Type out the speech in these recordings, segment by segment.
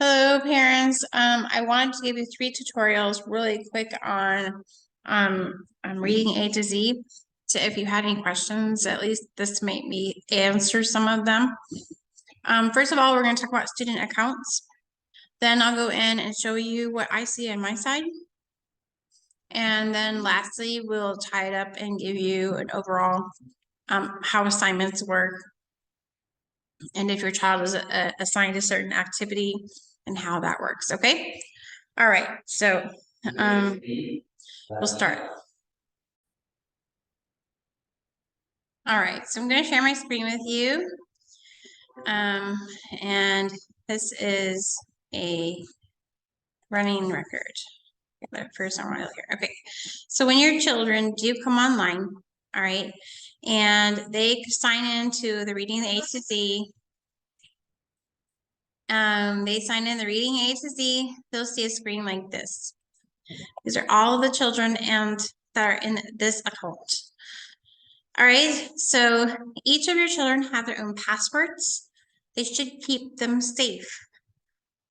Hello, parents. I wanted to give you 3 tutorials really quick on reading A to Z. So if you had any questions, at least this might be answer some of them. First of all, we're going to talk about student accounts. Then I'll go in and show you what I see on my side. And then lastly, we'll tie it up and give you an overall how assignments work, and if your child is assigned a certain activity and how that works. Okay. All right. So we'll start. All right. So I'm going to share my screen with you. And this is a running record. But first I want to here. Okay. So when your children do come online, all right, and they sign into the reading A to Z, they sign in the reading A to Z, they'll see a screen like this. These are all the children that are in this account. All right, so each of your children have their own passwords. They should keep them safe.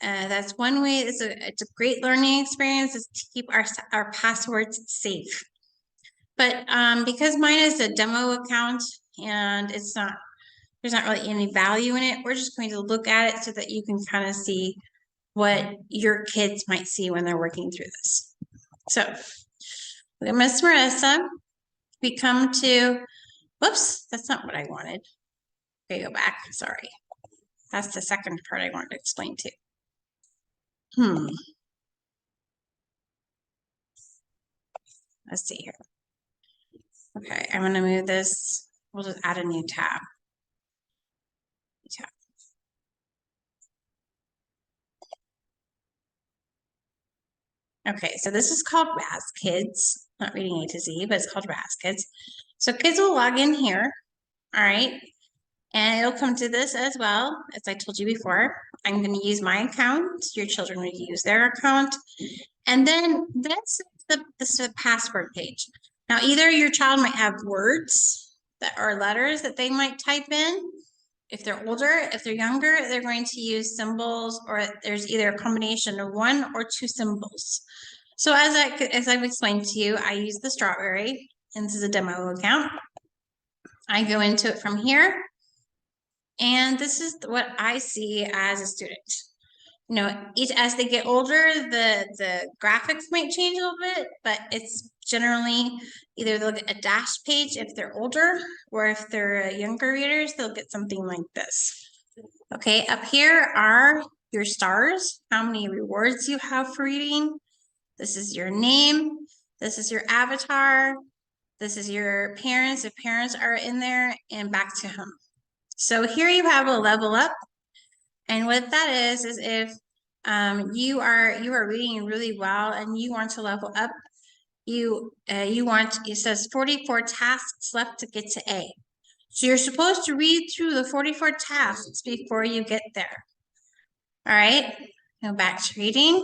That's one way. It's a great learning experience, is to keep our passwords safe. But because mine is a demo account and there's not really any value in it, we're just going to look at it so that you can kind of see what your kids might see when they're working through this. So look at Miss Marissa. We come to, whoops, that's not what I wanted. Okay, go back, sorry. That's the second part I wanted to explain to. Let's see here. Okay, I'm gonna move this. We'll just add a new tab. Okay, so this is called RAZ Kids, not reading A to Z, but it's called RAZ Kids. So kids will log in here, all right, and it'll come to this as well. As I told you before, I'm going to use my account. Your children will use their account. And then this is the password page. Now, either your child might have words that are letters that they might type in. If they're older, if they're younger, they're going to use symbols, or there's either a combination of 1 or 2 symbols. So as I've explained to you, I use the strawberry, and this is a demo account. I go into it from here, and this is what I see as a student. You know, as they get older, the graphics might change a little bit, but it's generally either they'll get a dash page if they're older, or if they're younger readers, they'll get something like this. Okay, up here are your stars, how many rewards you have for reading. This is your name. This is your avatar. This is your parents, if parents are in there, and back to home. So here you have a level up. And what that is if you are reading really well and you want to level up, it says 44 tasks left to get to A. So you're supposed to read through the 44 tasks before you get there. All right, go back to reading.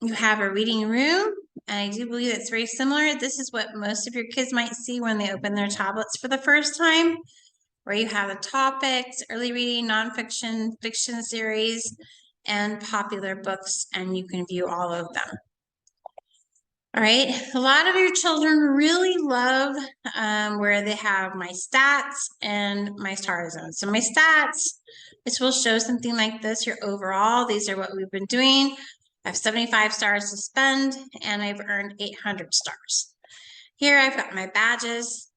You have a reading room, and I do believe it's very similar. This is what most of your kids might see when they open their tablets for the first time, where you have the topics, early reading, nonfiction, fiction series, and popular books, and you can view all of them. All right, a lot of your children really love where they have my stats and my star zone. So my stats, this will show something like this, your overall. These are what we've been doing. I have 75 stars to spend, and I've earned 800 stars. Here I've got my badges.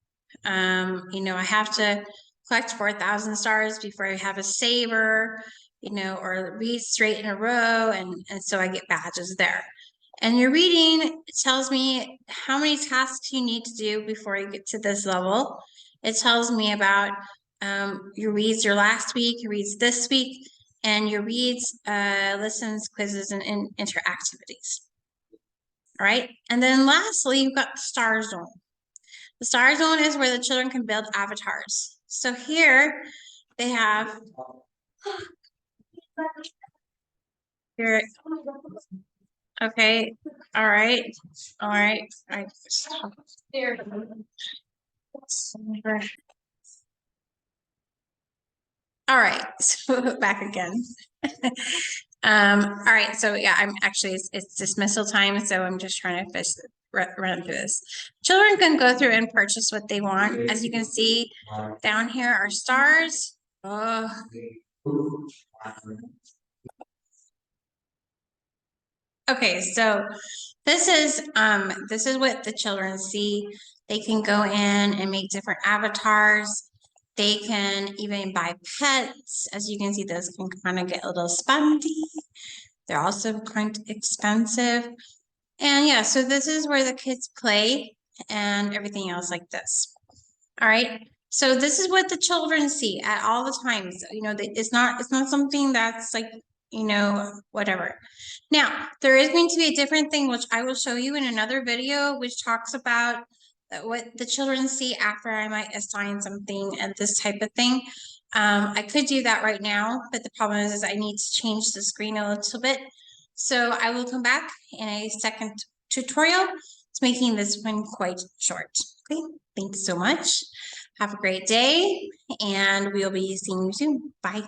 You know, I have to collect 4,000 stars before I have a saver, you know, or read straight in a row, and so I get badges there. And your reading tells me how many tasks you need to do before you get to this level. It tells me about your reads your last week, your reads this week, and your reads, listens, quizzes, and interactivities. All right, and then lastly, you've got the star zone. The star zone is where the children can build avatars. So here they have here. Okay, all right. All right, so back again. All right, so yeah, I'm actually, it's dismissal time, so I'm just trying to run through this. Children can go through and purchase what they want. As you can see, down here are stars. Oh. Okay, so this is what the children see. They can go in and make different avatars. They can even buy pets. As you can see, those can kind of get a little spongy. They're also kind of expensive. And yeah, so this is where the kids play and everything else like this. All right. So this is what the children see at all the times. You know, it's not something that's like, you know, whatever. Now, there is going to be a different thing, which I will show you in another video, which talks about what the children see after I might assign something and this type of thing. I could do that right now, but the problem is I need to change the screen a little bit. So I will come back in a second tutorial. It's making this one quite short. Okay, thanks so much. Have a great day, and we'll be seeing you soon. Bye.